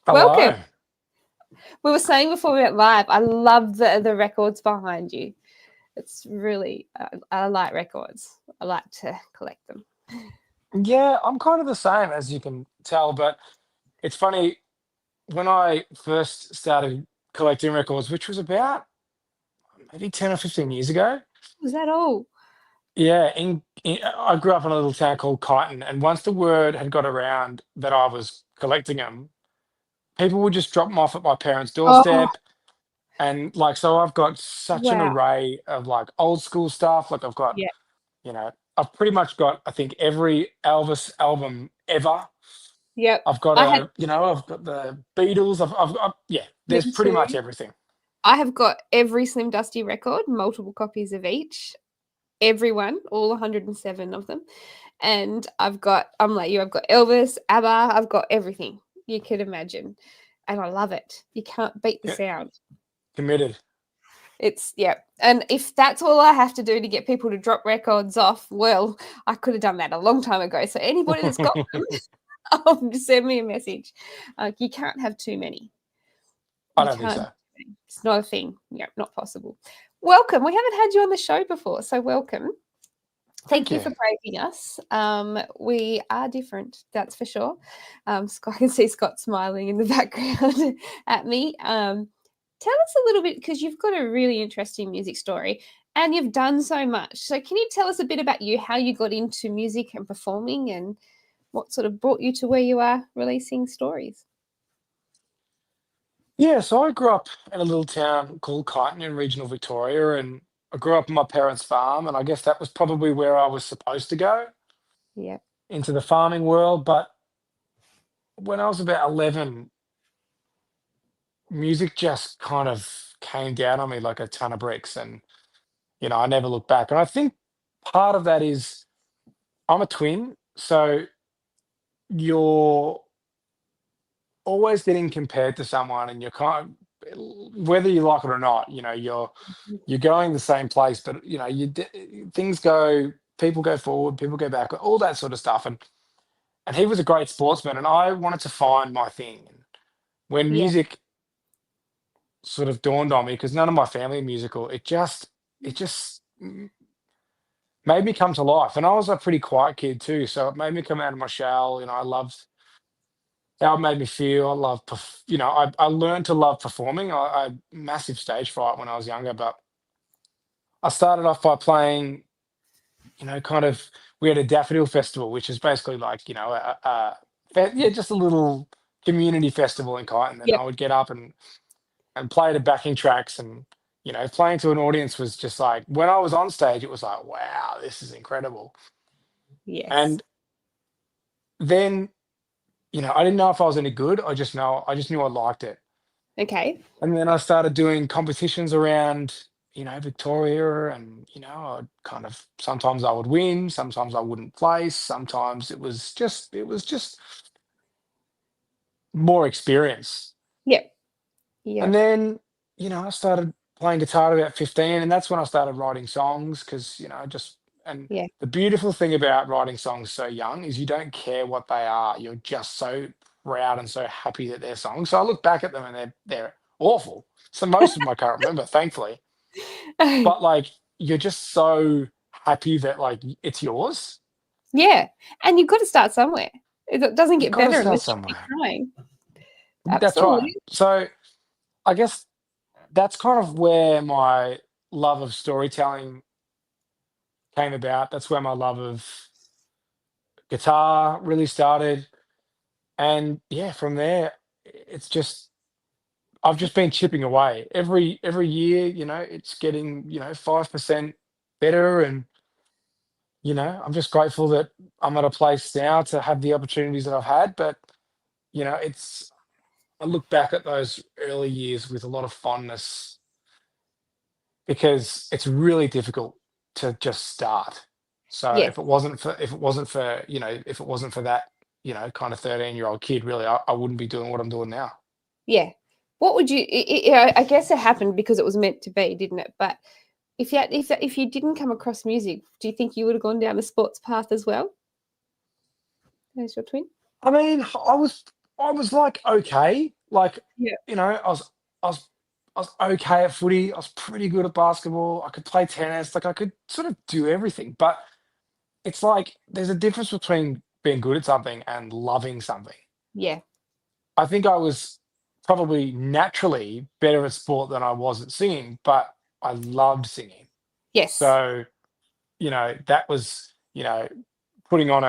Welcome. Hello. We were saying before we went live, I love the records behind you. It's really, I like records. I like to collect them. Yeah, I'm kind of the same as you can tell, but it's funny when I first started collecting records, which was about maybe 10 or 15 years ago. Was that all? Yeah, I grew up in a little town called Kyneton, and once the word had got around that I was collecting them, people would just drop them off at my parents' Oh, doorstep. And like, so I've got such an wow. array of like old school stuff. Like, I've got, Yeah. I've pretty much got, I think, every Elvis album ever. Yep. I've got I had I've got the Beatles. Yeah, me there's pretty much too. everything. I have got every Slim Dusty record, multiple copies of each, everyone, all 107 of them. And I'm like you, I've got Elvis, ABBA, I've got everything you could imagine. And I love it. You can't beat the Yeah, sound. committed. It's yeah. And if that's all I have to do to get people to drop records off, well, I could have done that a long time ago. So anybody that's got them, just send me a message. You can't have too many. I You don't think can't. so. It's not a thing. Yeah, not possible. Welcome. We haven't had you on the show before, so welcome. Thank Thank you you. for praising us. We are different, that's for sure. I can see Scott smiling in the background at me. Tell us a little bit, because you've got a really interesting music story and you've done so much. So can you tell us a bit about you, how you got into music and performing, and what sort of brought you to where you are releasing stories? Yeah, so I grew up in a little town called Kyneton in regional Victoria, and I grew up on my parents' farm, and I guess that was probably where I was supposed to go, Yeah. into the farming world. But when I was about 11, music just kind of came down on me like a ton of bricks, and I never looked back. And I think part of that is I'm a twin, so you're always getting compared to someone, and you're kind of, whether you like it or not, you're going the same place, but things go, people go forward, people go back, all that sort of stuff. And he was a great sportsman, and I wanted to find my thing. And when Yeah. music sort of dawned on me, because none of my family are musical, it just made me come to life. And I was a pretty quiet kid too, so it made me come out of my shell. I loved how it made me feel. I love, I learned to love performing. I had massive stage fright when I was younger, but I started off by playing, kind of, we had a daffodil festival, which is basically like, yeah, just a little community festival in Kyneton. And Yep. I would get up and play the backing tracks, and, playing to an audience was just like, when I was on stage, it was like, wow, this is incredible. Yes. And then, I didn't know if I was any good. I just knew I liked it. Okay. And then I started doing competitions around, Victoria, and, I'd kind of, sometimes I would win, sometimes I wouldn't place, sometimes it was just more experience. Yep. And Yep. then, I started playing guitar at about 15, and that's when I started writing songs, because, and Yeah. the beautiful thing about writing songs so young is you don't care what they are. You're just so proud and so happy that they're songs. So I look back at them, and they're awful. So most of them I can't remember, thankfully. But like, you're just so happy that like it's yours. Yeah, and you've got to start somewhere. It doesn't You've get got to better start unless you keep somewhere. trying. That's right. Absolutely. So I guess that's kind of where my love of storytelling came about. That's where my love of guitar really started. And yeah, from there, it's just, I've just been chipping away every year. It's getting 5% better, and I'm just grateful that I'm at a place now to have the opportunities that I've had. But it's, I look back at those early years with a lot of fondness, because it's really difficult to just start. So Yeah, if it wasn't for that, kind of 13-year-old kid, really, I wouldn't be doing what I'm doing now. yeah. What would you? I guess it happened because it was meant to be, didn't it? But if you didn't come across music, do you think you would have gone down the sports path as well as your twin? I mean, I was. I was like okay, like Yeah. I was I was okay at footy. I was pretty good at basketball. I could play tennis. Like I could sort of do everything. But it's like there's a difference between being good at something and loving something. Yeah. I think I was probably naturally better at sport than I was at singing, but I loved singing. Yes. So, that was, putting on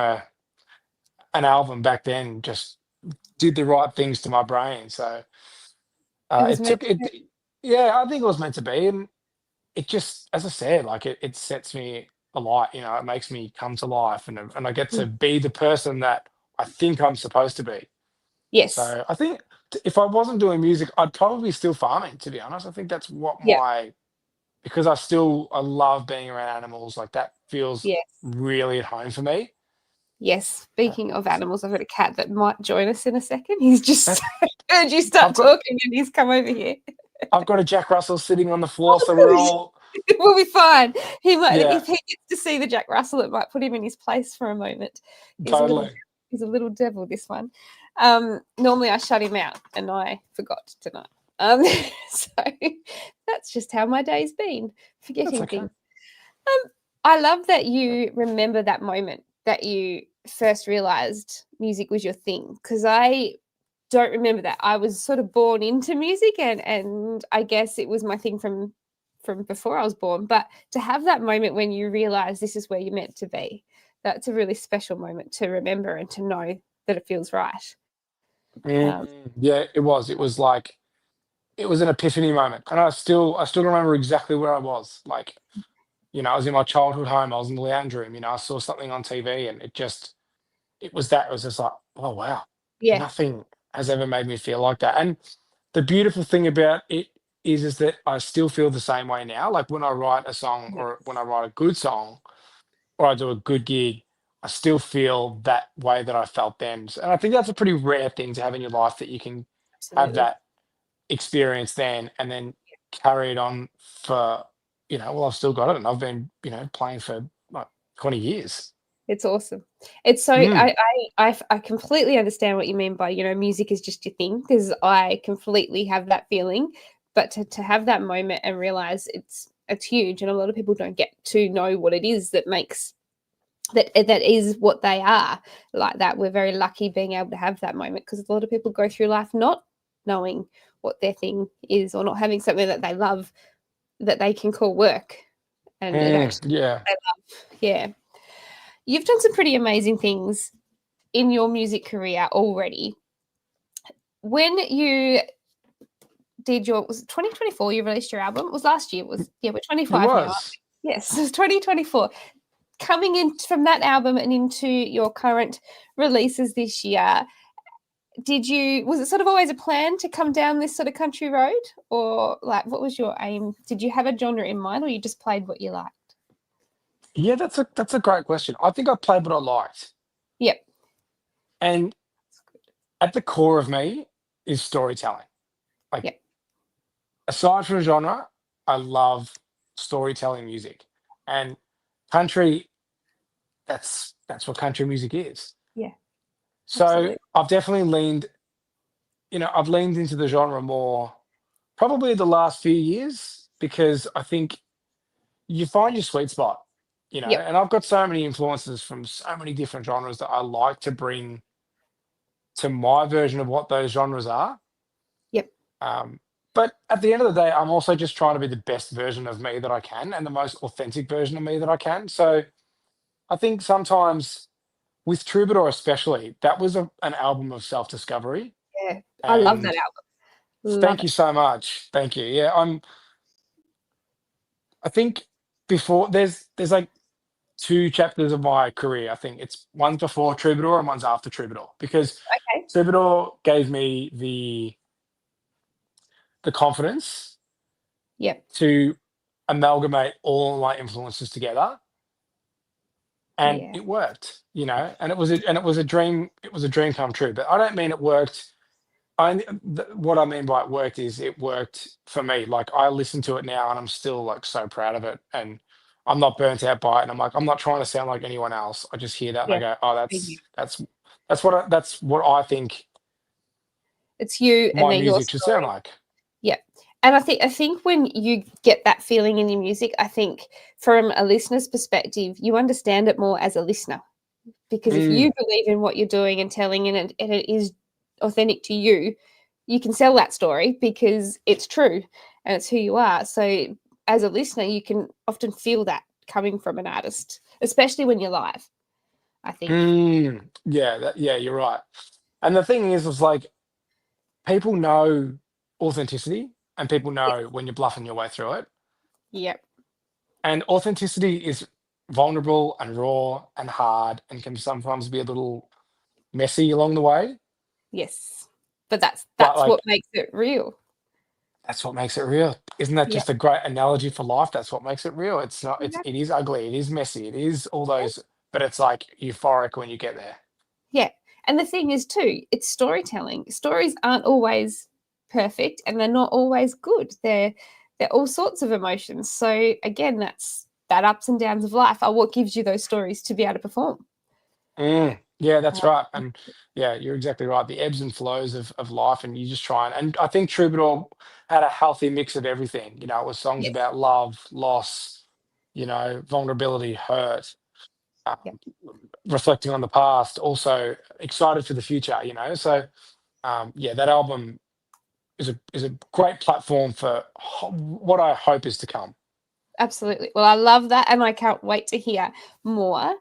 an album back then just did the right things to my brain. So It was it meant took it. Yeah, I think it was meant to be, and it just, as I said, like it sets me alight. It makes me come to life, and I get to. to be the person that I think I'm supposed to be. Yes. So I think if I wasn't doing music, I'd probably still farming. To be honest, I think that's what Yeah. because I love being around animals. Like that feels Yes. really at home for me. Yes. Uh, Speaking of s- animals, I've got a cat that might join us in a second. He's just that- heard you I've start got talking and he's come over here. I've got a Jack Russell sitting on the floor, so we're Oh, all we'll be fine. He might, yeah, if he gets to see the Jack Russell, it might put him in his place for a moment. He's a little, totally. he's a little devil. This one. Normally I shut him out, and I forgot tonight. So that's just how my day's been, That's forgetting okay. things. I love that you remember that moment that you first realized music was your thing, because I don't remember that. I was sort of born into music, and I guess it was my thing from before I was born. But to have that moment when you realize this is where you're meant to be, that's a really special moment to remember and to know that it feels right. Yeah, it was. It was like it was an epiphany moment, and I still remember exactly where I was. Like, I was in my childhood home. I was in the lounge room. I saw something on TV, and it was just like, oh wow, Yeah, nothing has ever made me feel like that. And the beautiful thing about it is that I still feel the same way now. Like when I write a song or when I write a good song or I do a good gig, I still feel that way that I felt then. And I think that's a pretty rare thing to have in your life, that you can have absolutely. that experience then and then carry it on for, well, I've still got it and I've been, playing for like 20 years. It's awesome. It's so Mm. I completely understand what you mean by, music is just your thing, because I completely have that feeling. But to have that moment and realize it's huge, and a lot of people don't get to know what it is that makes that is what they are like that. We're very lucky being able to have that moment, because a lot of people go through life not knowing what their thing is, or not having something that they love that they can call work, and it actually Yeah. they love. Yeah. You've done some pretty amazing things in your music career already. When you did your, was it 2024 you released your album? It was last year, was, yeah, we're It 25 now. was. Yes, it's 2024. Coming in from that album and into your current releases this year, was it sort of always a plan to come down this sort of country road? Or like, what was your aim? Did you have a genre in mind, or you just played what you liked? Yeah, that's a great question. I think I played what I liked. Yep. And at the core of me is storytelling. Like Yep. aside from genre, I love storytelling music. And country, that's what country music is. Yeah, So absolutely. I've leaned into the genre more probably the last few years because I think you find your sweet spot, Yep. and I've got so many influences from so many different genres that I like to bring to my version of what those genres are. Yep. Um, but at the end of the day, I'm also just trying to be the best version of me that I can and the most authentic version of me that I can. So I think sometimes with Troubadour, especially, that was an album of self discovery. Yeah. I love that And album. Love thank it. you so much. Thank you. Yeah, I think before there's like two chapters of my career. I think it's one's before Troubadour and one's after Troubadour because Okay. Troubadour gave me the confidence Yep. to amalgamate all my influences together, and Yeah. it worked. And it was a dream. It was a dream come true. But I don't mean it worked. What I mean by it worked is it worked for me. Like I listen to it now and I'm still like so proud of it, and I'm not burnt out by it. And I'm like, I'm not trying to sound like anyone else. I just hear that and I Yeah. go, oh, Thank you. that's what I think It's you and my then your music should sound story. like. Yeah. And I think when you get that feeling in your music, I think from a listener's perspective, you understand it more as a listener. Because if you Mm, believe in what you're doing and telling and it is authentic to you, you can sell that story because it's true and it's who you are. So as a listener, you can often feel that coming from an artist, especially when you're live, I think. yeah, yeah, you're right. And the thing is like people know authenticity and people Yes. know when you're bluffing your way through it. Yep. And authenticity is vulnerable and raw and hard and can sometimes be a little messy along the way. Yes. But that's But that's what like makes it real. that's what makes it real. Isn't that Yeah. just a great analogy for life? That's what makes it real. It's not, it Exactly. is ugly, it is messy, it is all Yeah. those, but it's like euphoric when you get there. Yeah. And the thing is too, it's storytelling. Stories aren't always perfect and they're not always good. They're all sorts of emotions. So again, that's that ups and downs of life are what gives you those stories to be able to perform. Yeah, that's Uh, right. And yeah, you're exactly right. The ebbs and flows of life, and you just try and I think Troubadour had a healthy mix of everything. You know, it was songs yes. about love, loss, vulnerability, hurt, um, Yeah. reflecting on the past, also excited for the future. So yeah, that album is a great platform for what I hope is to come. Absolutely. Well, I love that and I can't wait to hear more.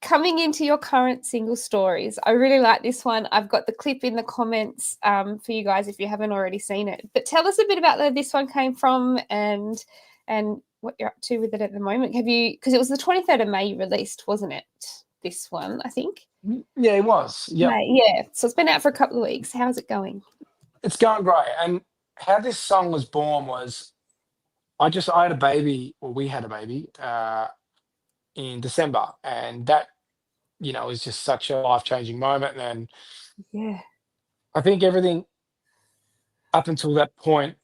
Coming into your current single stories, I really like this one. I've got the clip in the comments for you guys if you haven't already seen it. But tell us a bit about where this one came from and what you're up to with it at the moment. Have you? Because it was the 23rd of May you released, wasn't it? This one, I think. Yeah, it was. Yep. May, yeah. So it's been out for a couple of weeks. How's it going? It's going great. And how this song was born was I had a baby, or we had a baby, in December, and that was just such a life changing moment. And Yeah. I think everything up until that point,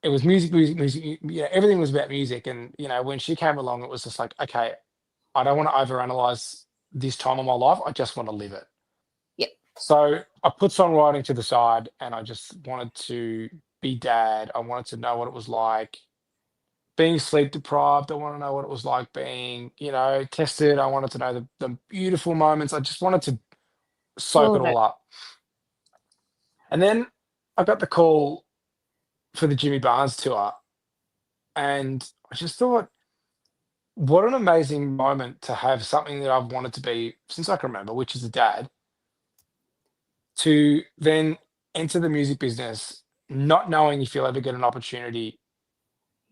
it was music, music, music. Yeah, everything was about music. And when she came along, it was just like, okay, I don't want to overanalyze this time of my life. I just want to live it. Yep. So I put songwriting to the side, and I just wanted to be dad. I wanted to know what it was like being sleep deprived. I want to know what it was like being, tested. I wanted to know the beautiful moments. I just wanted to soak All it of it. all up. And then I got the call for the Jimmy Barnes tour. And I just thought, what an amazing moment to have something that I've wanted to be since I can remember, which is a dad, to then enter the music business, not knowing if you'll ever get an opportunity,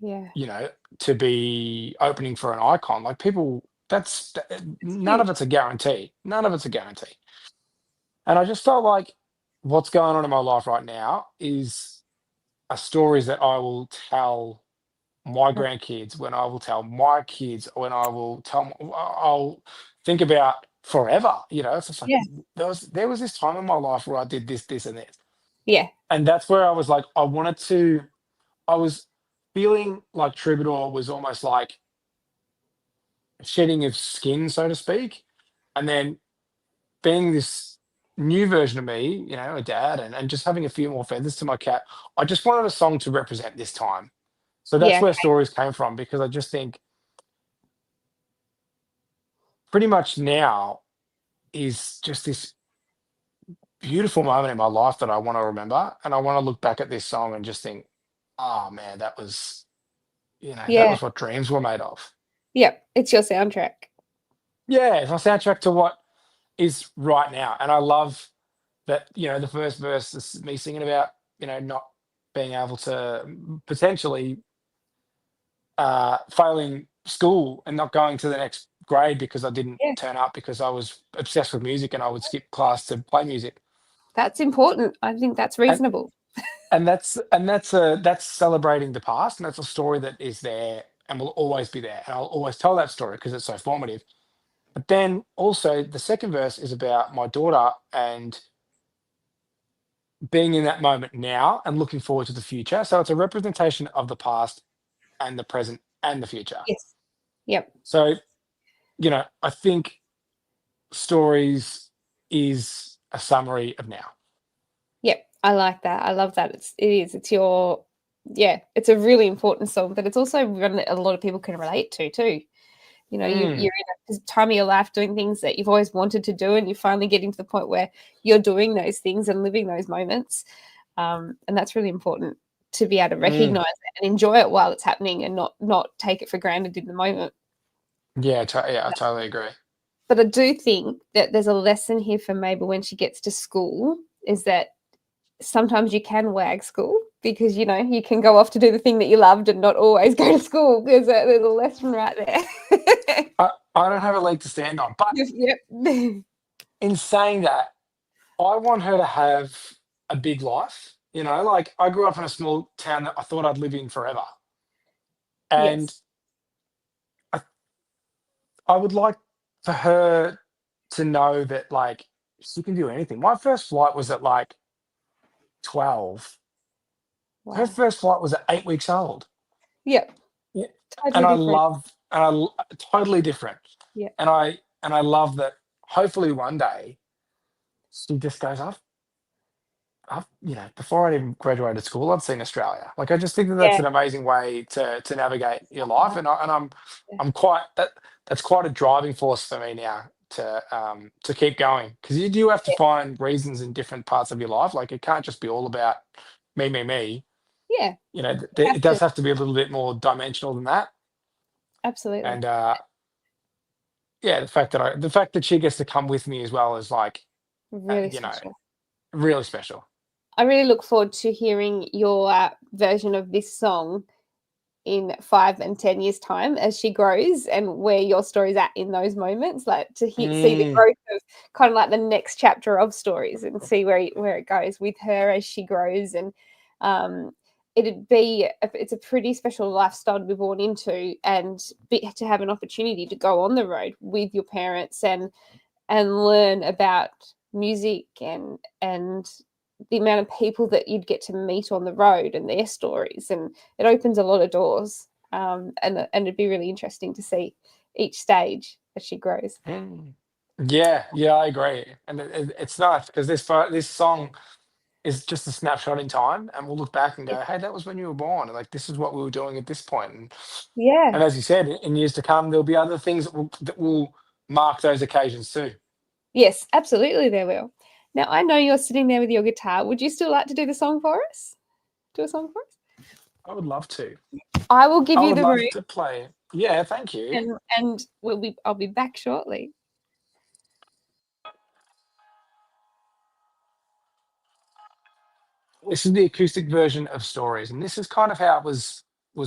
Yeah. you know, to be opening for an icon. Like people, It's none of huge. it's a guarantee. None of it's a guarantee. And I just felt like what's going on in my life right now is a stories that I will tell my Right. grandkids, when I will tell my kids, when I will tell, I'll think about forever. It's just like Yeah. there was this time in my life where I did this, this, and this, Yeah. and that's where I was like, I wanted to. I was feeling like Troubadour was almost like shedding of skin, so to speak, and then being this new version of me, a dad, and just having a few more feathers to my cap. I just wanted a song to represent this time. So that's Yeah. where stories came from, because I just think pretty much now is just this beautiful moment in my life that I want to remember. And I want to look back at this song and just think, oh man, that Yeah. was what dreams were made of. Yep. It's your soundtrack. Yeah, it's my soundtrack to what is right now. And I love that, the first verse is me singing about, not being able to potentially failing school and not going to the next grade because I didn't Yeah. turn up because I was obsessed with music and I would skip class to play music. That's important. I think that's And reasonable. that's celebrating the past, and that's a story that is there and will always be there. And I'll always tell that story because it's so formative. But then also the second verse is about my daughter and being in that moment now and looking forward to the future. So it's a representation of the past and the present and the future. Yes. Yep. So, I think stories is a summary of now. I like that. I love that. It's your, yeah, it's a really important song, but it's also one that a lot of people can relate to too. You know, Mm, you're in a time of your life doing things that you've always wanted to do, and you're finally getting to the point where you're doing those things and living those moments. And that's really important to be able to mm. recognize it and enjoy it while it's happening, and not take it for granted in the moment. Yeah, yeah, I totally agree. But I do think that there's a lesson here for Mabel when she gets to school, is that sometimes you can wag school, because you can go off to do the thing that you loved and not always go to school. There's a little lesson right there. I don't have a leg to stand on, but Yep. in saying that, I want her to have a big life. You know, like I grew up in a small town that I thought I'd live in forever, and Yes. I, I would like for her to know that like she can do anything. My first flight was at like 12. Her Wow. first flight was at 8 weeks old. Yep. Yeah, Totally different. totally different, Yeah. and I love that. Hopefully, one day she just goes, before I even graduated school, I'd seen Australia. Like, I just think that that's Yeah. an amazing way to navigate your life, Wow. and Yeah. I'm quite that's quite a driving force for me now to keep going, because you do have to find reasons in different parts of your life. Like, it can't just be all about me, me, me. Yeah. You know, You have it does to. have to be a little bit more dimensional than that. Absolutely. And yeah, the fact that she gets to come with me as well is like, Really you know, special. really special. I really look forward to hearing your version of this song in 5 and 10 years' time as she grows, and where your story's at in those moments, like to see the Mm, growth of kind of like the next chapter of stories, and see where it goes with her as she grows. And um, it's a pretty special lifestyle to be born into, and to have an opportunity to go on the road with your parents and learn about music and the amount of people that you'd get to meet on the road and their stories, and it opens a lot of doors. And it'd be really interesting to see each stage as she grows. mm. Yeah, yeah, I agree, and it's nice because this song is just a snapshot in time, and we'll look back and Yeah. go, "Hey, that was when you were born, and like this is what we were doing at this point." Yeah. And as you said, in years to come, there'll be other things that will mark those occasions too. Yes, absolutely, there will. Now I know you're sitting there with your guitar. Would you still like to do the song for us? Do a song for us? I would love to. I will give I you would the love room, to play. Yeah, thank you. and I'll be back shortly. This is the acoustic version of Stories, and this is kind of how it was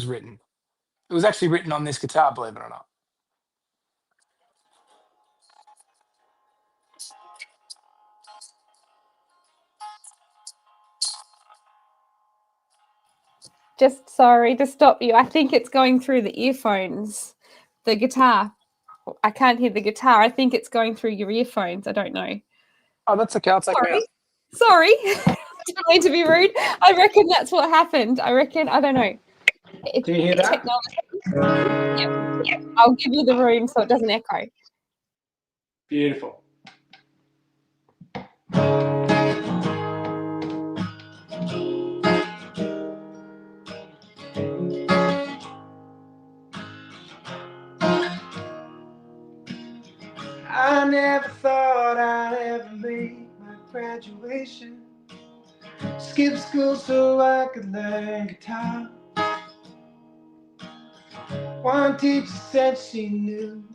written. It was actually written on this guitar, believe it or not. Just sorry to stop you. I think it's going through the earphones. The guitar. I can't hear the guitar. I think it's going through your earphones. I don't know. Oh, that's okay. I'll take them out. Sorry. Sorry. Didn't mean to be rude. I reckon that's what happened. I don't know. It's Do you hear that? technology. Yep. I'll give you the room so it doesn't echo. Beautiful. I never thought I'd ever make my graduation. Skip school so I could learn guitar. One teacher said she knew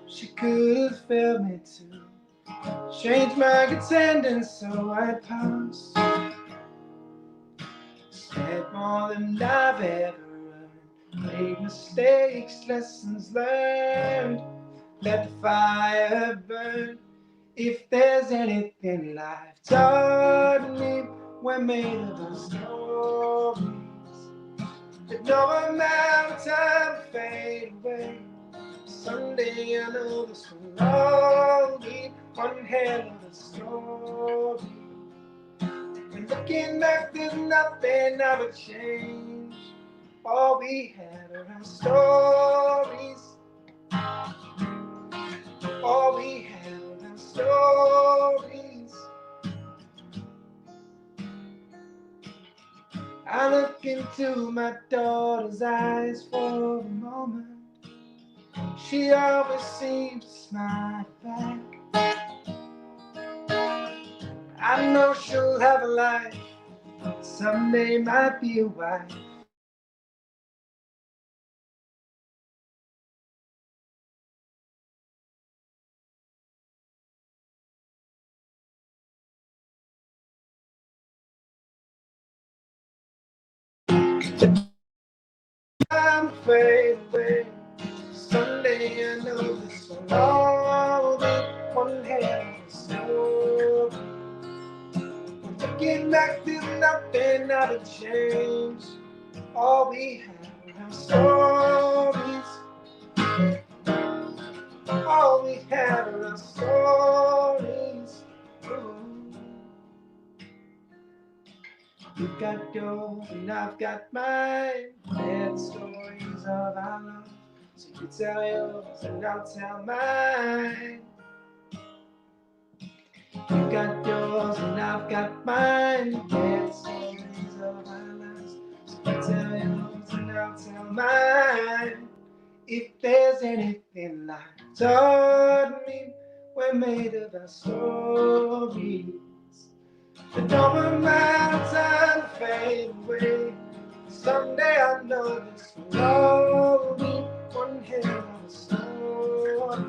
she could have failed me too. Changed my attendance so I'd pass. Spent more than I've ever earned. Made mistakes, lessons learned. Let the fire burn. If there's anything life taught me, we're made of our stories. That no amount of time will fade away. Someday I know this will all be one hell of a story. And looking back, there's nothing I would change. All we had are our stories. All we had are our stories. look into my daughter's eyes for a moment, she always seems to smile back. I know she'll have a life, someday might be a wife. I'm fade away. Someday I know this will all be one hell of a story. Looking back, there's nothing out of change. All we have are stories. All we have are stories. Ooh. You've got yours and I've got mine. They're the stories of our love. So you tell yours and I'll tell mine. You've got yours and I've got mine. They're the stories of our lives. So you tell yours and I'll tell mine. If there's anything life taught me, we're made of our stories. The normal mountain fade away. Someday I know this will all be one hell of a story.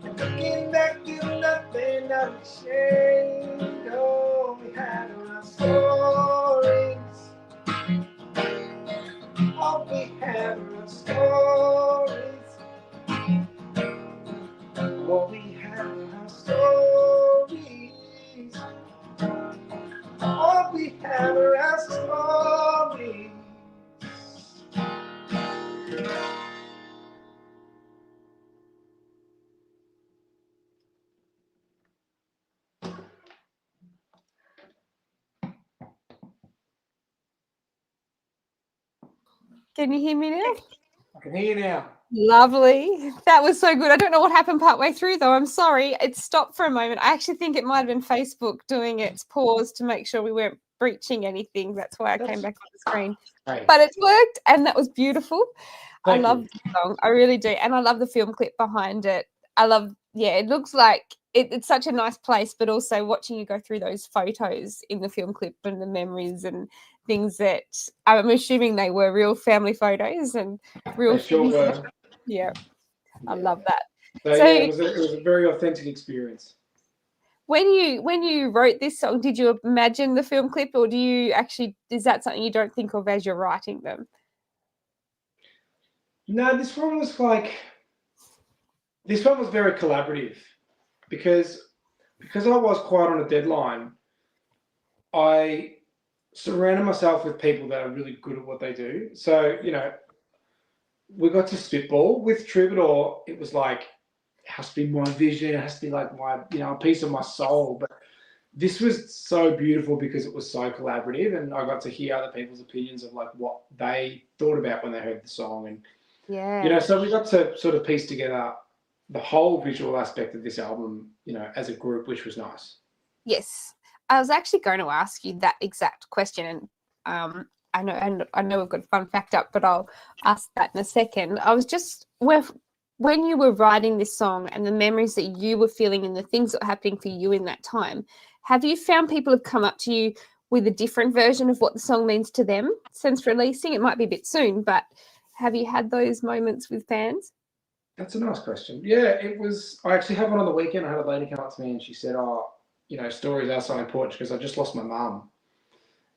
And looking back, there's nothing out of change. All we had are our stories. All we have are our stories. All we have are our stories. All we have are our stories. Can you hear me now? I can hear you now. Lovely. That was so good. I don't know what happened partway through, though. I'm sorry. It stopped for a moment. I actually think it might have been Facebook doing its pause to make sure we weren't breaching anything. That's why I came back on the screen. Right. But it worked, and that was beautiful. I Thank love you. the song. I really do. And I love the film clip behind it. I love, yeah, it looks like it's such a nice place, but also watching you go through those photos in the film clip and the memories and things that I'm assuming they were real family photos and real They sure things. were. Yeah, I Yeah. love that. So So yeah, it was a very authentic experience. when you wrote this song, did you imagine the film clip, or do you actually, is that something you don't think of as you're writing them? No, this one was very collaborative because I was quite on a deadline. I surrounded myself with people that are really good at what they do. So, we got to spitball with Troubadour. It was like, it has to be my vision. It has to be like my, a piece of my soul. But this was so beautiful because it was so collaborative, and I got to hear other people's opinions of like what they thought about when they heard the song. And, Yeah. so we got to sort of piece together the whole visual aspect of this album, as a group, which was nice. Yes. I was actually going to ask you that exact question, and I know we've got a fun fact up, but I'll ask that in a second. I was just when you were writing this song and the memories that you were feeling and the things that were happening for you in that time, have you found people have come up to you with a different version of what the song means to them since releasing? It might be a bit soon, but have you had those moments with fans? That's a nice question. Yeah, it was. I actually had one on the weekend. I had a lady come up to me and she said, "Oh, stories are so important because I just lost my mum,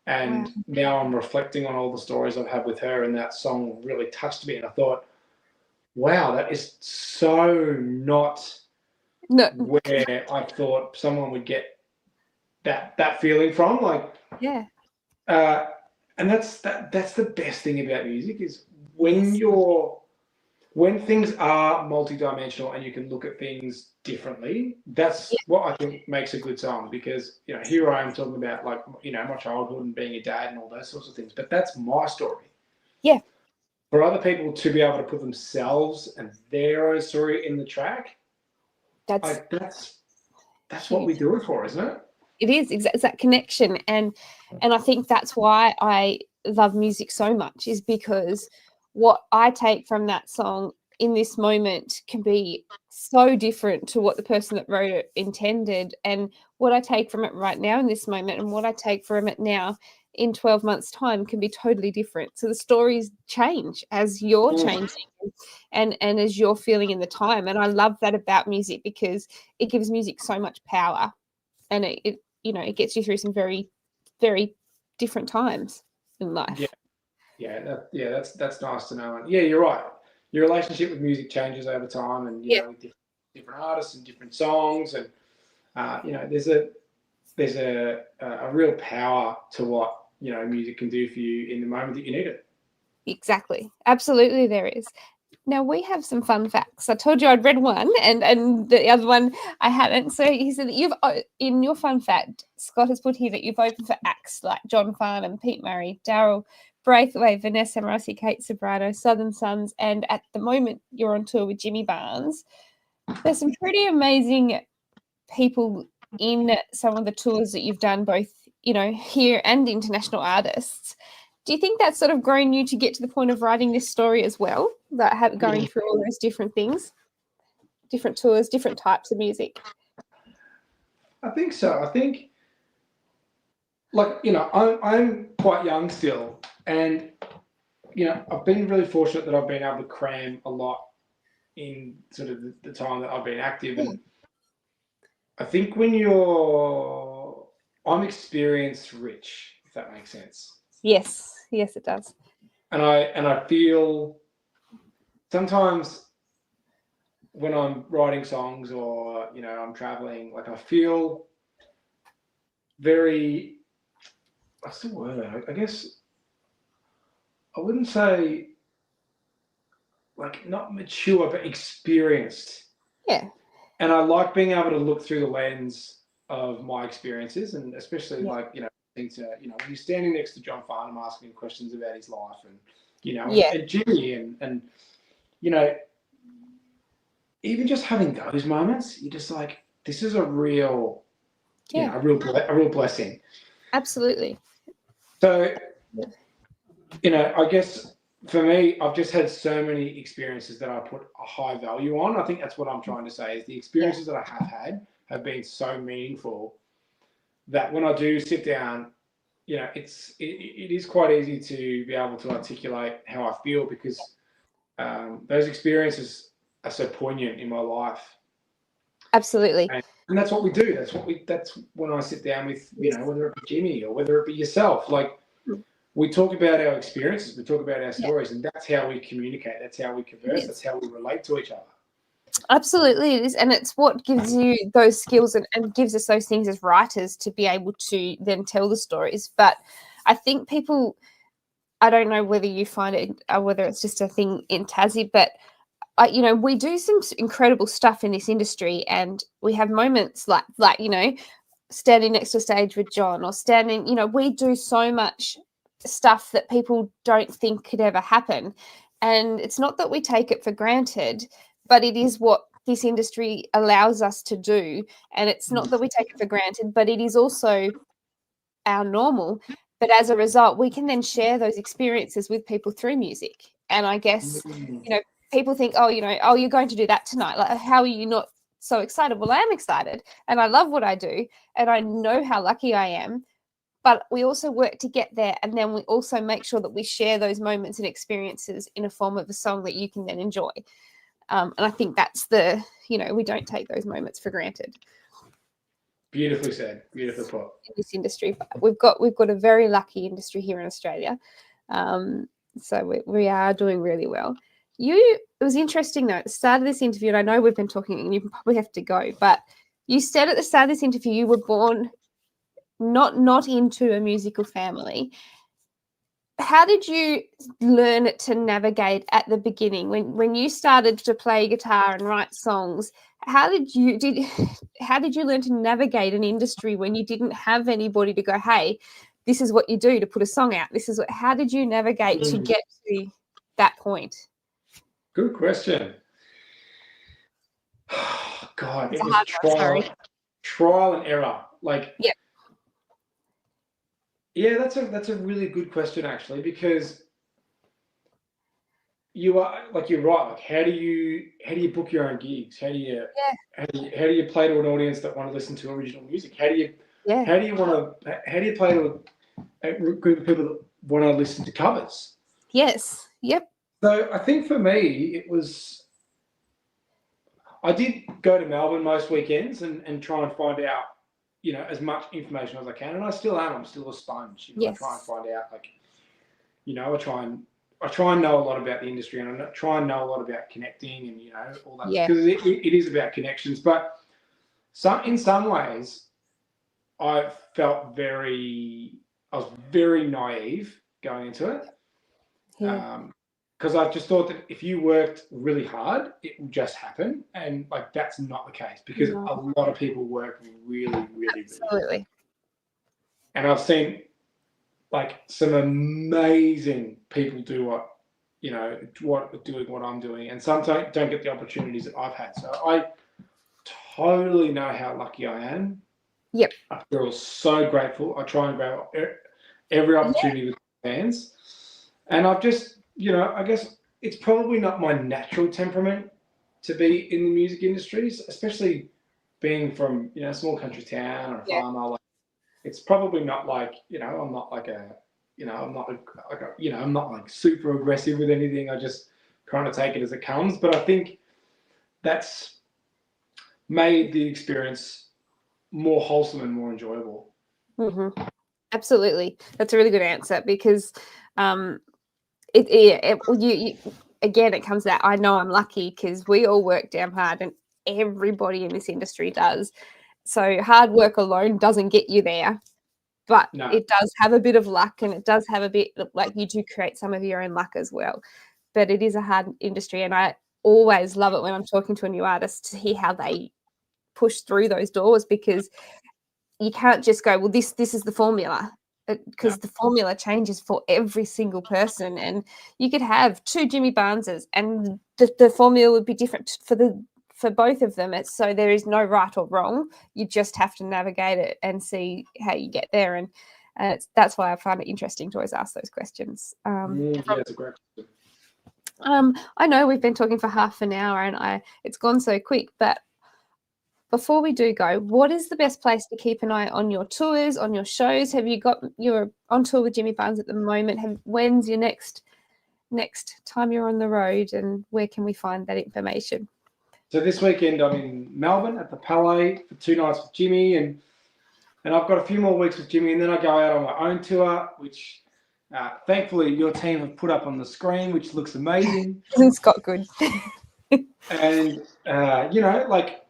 and Wow. now I'm reflecting on all the stories I've had with her, and that song really touched me." And I thought, wow, that is so not No. where I thought someone would get that feeling from. Like, Yeah. and that's the best thing about music is Yes. when things are multidimensional and you can look at things differently. That's what I think makes a good song, because here I am talking about like my childhood and being a dad and all those sorts of things, but that's my story. Yeah. For other people to be able to put themselves and their own story in the track, That's that's what we huge. do it for, isn't it? It is it's that connection, and I think that's why I love music so much is because what I take from that song in this moment can be so different to what the person that wrote it intended, and what I take from it right now in this moment and what I take from it now in 12 months time can be totally different. So the stories change as you're changing and as you're feeling in the time. And I love that about music because it gives music so much power, and it it gets you through some very, very different times in life. That's nice to know. And yeah, you're right. Your relationship with music changes over time, and with different artists and different songs, and there's a real power to what music can do for you in the moment that you need it. Exactly. Absolutely there is. Now we have some fun facts. I told you I'd read one and the other one I hadn't. So he said that in your fun fact, Scott has put here that you've opened for acts like John Farnham, Pete Murray, Daryl Braithwaite, Vanessa Morossi, Kate Sobrano, Southern Sons, and at the moment you're on tour with Jimmy Barnes. There's some pretty amazing people in some of the tours that you've done, both here and international artists. Do you think that's sort of grown you to get to the point of writing this story as well, that going through all those different things, different tours, different types of music? I think so. I think, I'm quite young still, and I've been really fortunate that I've been able to cram a lot in sort of the time that I've been active. And I think I'm experience rich, if that makes sense. Yes, it does. And I feel sometimes when I'm writing songs or I'm traveling, like I feel very, what's the word? I guess I wouldn't say like not mature, but experienced. Yeah. And I like being able to look through the lens of my experiences, and especially when you're standing next to John Farnham asking him questions about his life, and and Jimmy, and even just having those moments, you're just like, this is a real, a real blessing. Absolutely. So, I guess for me, I've just had so many experiences that I put a high value on. I think that's what I'm trying to say is the experiences that I have had have been so meaningful that when I do sit down, it is quite easy to be able to articulate how I feel because those experiences are so poignant in my life. Absolutely. And that's what we do. That's when I sit down with, whether it be Jimmy or whether it be yourself, like we talk about our experiences, we talk about our stories, and that's how we communicate. That's how we converse. That's how we relate to each other. Absolutely it is, and it's what gives you those skills and gives us those things as writers to be able to then tell the stories. But I think people, I don't know whether you find it or whether it's just a thing in Tassie, but we do some incredible stuff in this industry, and we have moments like standing next to a stage with John or standing, we do so much stuff that people don't think could ever happen. And it's not that we take it for granted, but it is what this industry allows us to do. And it's not that we take it for granted, but it is also our normal. But as a result, we can then share those experiences with people through music. And I guess, people think, oh, you're going to do that tonight. Like, how are you not so excited? Well, I am excited and I love what I do. And I know how lucky I am. But we also work to get there. And then we also make sure that we share those moments and experiences in a form of a song that you can then enjoy. And I think that's we don't take those moments for granted. Beautifully said. Beautifully put. In this industry, we've got a very lucky industry here in Australia. So we are doing really well. It was interesting though, at the start of this interview, and I know we've been talking and you probably have to go, but you said at the start of this interview you were born not into a musical family. How did you learn to navigate at the beginning when you started to play guitar and write songs? How did you learn to navigate an industry when you didn't have anybody to go, hey, this is what you do to put a song out? How did you navigate to get to that point? Good question. God, it was trial and error. Yeah, that's a really good question actually, because you're right. Like, how do you book your own gigs? Yeah, How do you play to an audience that want to listen to original music? yeah, How do you play to a group of people that want to listen to covers? yes, yep, So I think for me, I did go to Melbourne most weekends and try and find out, as much information as I can. And I still am. I'm still a sponge. I try and yes, find out, like, I try and know a lot about the industry, and I try and know a lot about connecting and, all that, yeah, because it is about connections. But in some ways, I I was very naive going into it. yeah, Because I just thought that if you worked really hard, it would just happen. And like, that's not the case, because no, a lot of people work really, really, really hard. absolutely, And I've seen like some amazing people do doing what I'm doing. And some don't get the opportunities that I've had. So I totally know how lucky I am. yep, I feel so grateful. I try and grab every yeah, opportunity with my hands. And I've just, I guess it's probably not my natural temperament to be in the music industries, especially being from, a small country town or a yeah, farmer. Like, it's probably not like, I'm not like I'm not I'm not like super aggressive with anything. I just kind of take it as it comes. But I think that's made the experience more wholesome and more enjoyable. hmm, absolutely. That's a really good answer because um, you again, it comes out. I know I'm lucky because we all work damn hard, and everybody in this industry does. So hard work alone doesn't get you there, but No. it does have a bit of luck, and it does have a bit like you do create some of your own luck as well. But it is a hard industry, and I always love it when I'm talking to a new artist to hear how they push through those doors, because you can't just go, well, this is the formula, No. because the formula changes for every single person, and you could have two Jimmy Barneses and the formula would be different for both of them. So there is no right or wrong. You just have to navigate it and see how you get there. And that's why I find it interesting to always ask those questions. Yeah, it's a great question. I know we've been talking for half an hour and it's gone so quick, but before we do go, what is the best place to keep an eye on your tours, on your shows? Have you got you're on tour with Jimmy Barnes at the moment? When's your next time you're on the road, and where can we find that information? So this weekend I'm in Melbourne at the Palais for 2 nights with Jimmy, and I've got a few more weeks with Jimmy, and then I go out on my own tour, which thankfully your team have put up on the screen, which looks amazing. Isn't Scott good? And like,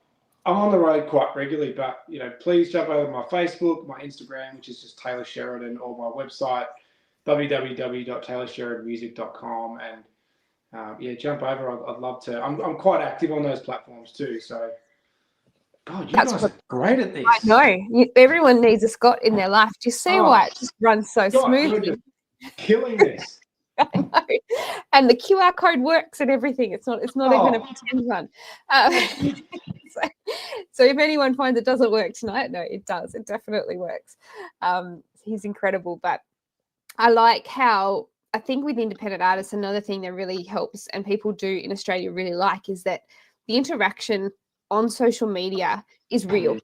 I'm on the road quite regularly, but please jump over to my Facebook, my Instagram, which is just Taylor Sheridan, or my website www.taylorsheridanmusic.com, and jump over. I'd love to. I'm quite active on those platforms too. So, God, you That's guys what are great at I this. know. Everyone needs a Scott in their life. Do you see Oh, why it just runs so God, you're smoothly? just killing this. I know. And the QR code works and everything. It's not even a Oh, pretend one. So, so if anyone finds it doesn't work tonight, no, it does. It definitely works. He's incredible. But I like how I think with independent artists, another thing that really helps and people do in Australia really like is that the interaction on social media is real.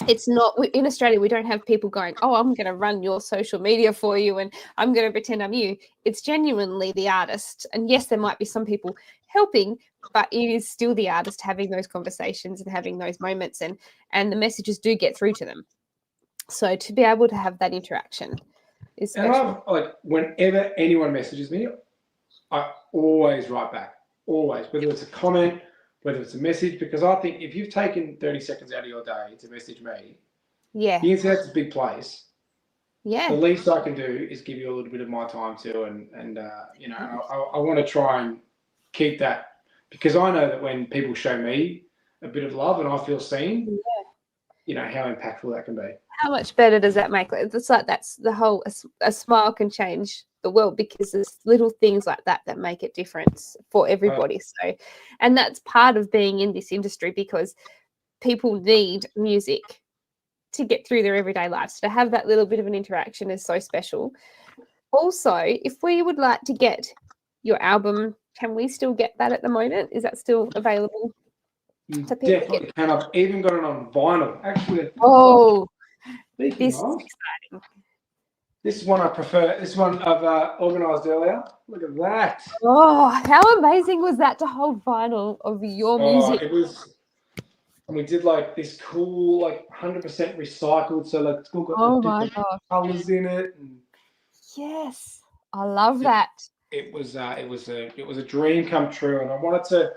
It's not in Australia, we don't have people going, oh, I'm going to run your social media for you and I'm going to pretend I'm you. It's genuinely the artist. And yes, there might be some people helping, but it is still the artist having those conversations and having those moments, and the messages do get through to them. So to be able to have that interaction is and special. whenever anyone messages me, I always write back. Always, whether it's a comment, whether it's a message, because I think if you've taken 30 seconds out of your day to message me, Yeah. the internet's a big place. Yeah. The least I can do is give you a little bit of my time too, and I want to try and keep that, because I know that when people show me a bit of love and I feel seen, how impactful that can be. How much better does that make it? It's like that's the whole a smile can change the world, because there's little things like that that make it difference for everybody. So, and that's part of being in this industry, because people need music to get through their everyday lives. To have that little bit of an interaction is so special. Also, if we would like to get your album, can we still get that at the moment? Is that still available You for people to definitely get? can. I've even got it on vinyl. Actually, Oh, speaking this is of, exciting. this one I prefer. This one I've organised earlier. Look at that. Oh, how amazing was that to hold vinyl of your music? It was. And we did like this cool, like 100% recycled. So like it's all got the Oh my different gosh. colours in it, and Yes. I love that. it was a dream come true. And I wanted to.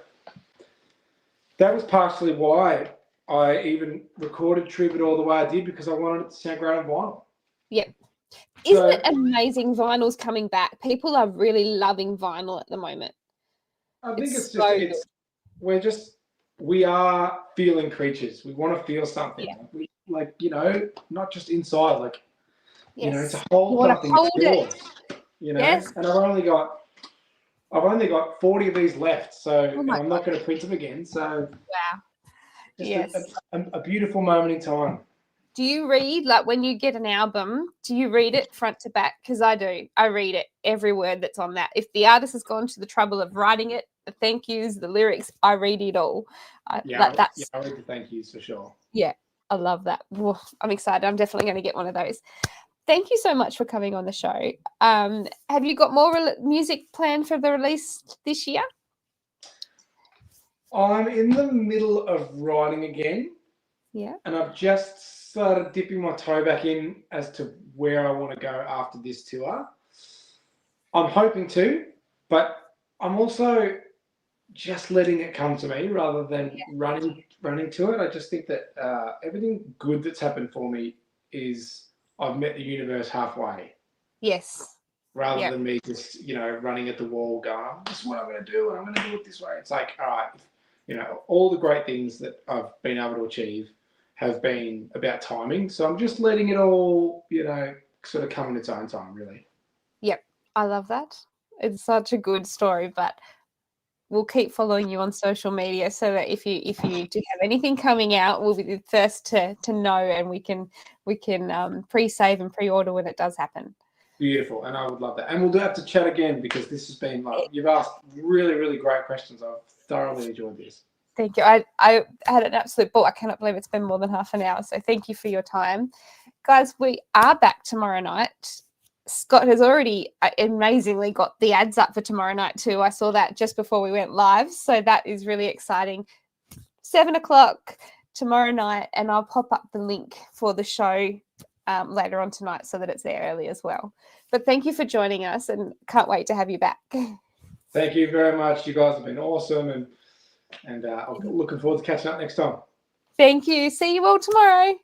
That was partially why I even recorded Tribute all the way I did, because I wanted it to sound great on vinyl. Yep. Isn't So- it amazing? Vinyl's coming back. People are really loving vinyl at the moment. I think It's it's so just we are feeling creatures. We want to feel something. Yeah. Like, not just inside, like, Yes. to hold You wanna something hold it's it. yours. Yes. And I've only got 40 of these left, so Oh and my I'm not going to print them again. So Wow. just Yes. a beautiful moment in time. Do you read, like when you get an album, do you read it front to back? Because I do. I read it, every word that's on that. If the artist has gone to the trouble of writing it, the thank yous, the lyrics, I read it all. I read the thank yous for sure. Yeah, I love that. Whoa, I'm excited. I'm definitely going to get one of those. Thank you so much for coming on the show. Have you got more music planned for the release this year? I'm in the middle of writing again. Yeah. And I've just started dipping my toe back in as to where I want to go after this tour. I'm hoping to, but I'm also just letting it come to me rather than running to it. I just think that everything good that's happened for me is I've met the universe halfway. Yes. Rather than me just, running at the wall going, this is what I'm going to do and I'm going to do it this way. It's like, all right, all the great things that I've been able to achieve have been about timing. So I'm just letting it all, sort of come in its own time, really. Yep. I love that. It's such a good story, but we'll keep following you on social media so that if you do have anything coming out, we'll be the first to know, and we can pre-save and pre-order when it does happen. Beautiful, and I would love that. And we'll have to chat again, because this has been you've asked really, really great questions. I've thoroughly enjoyed this. Thank you. I had an absolute ball. I cannot believe it's been more than half an hour. So thank you for your time. Guys, we are back tomorrow night. Scott has already amazingly got the ads up for tomorrow night too. I saw that just before we went live. So that is really exciting. 7:00 tomorrow night, and I'll pop up the link for the show later on tonight so that it's there early as well. But thank you for joining us, and can't wait to have you back. Thank you very much. You guys have been awesome, and I'm looking forward to catching up next time. Thank you. See you all tomorrow.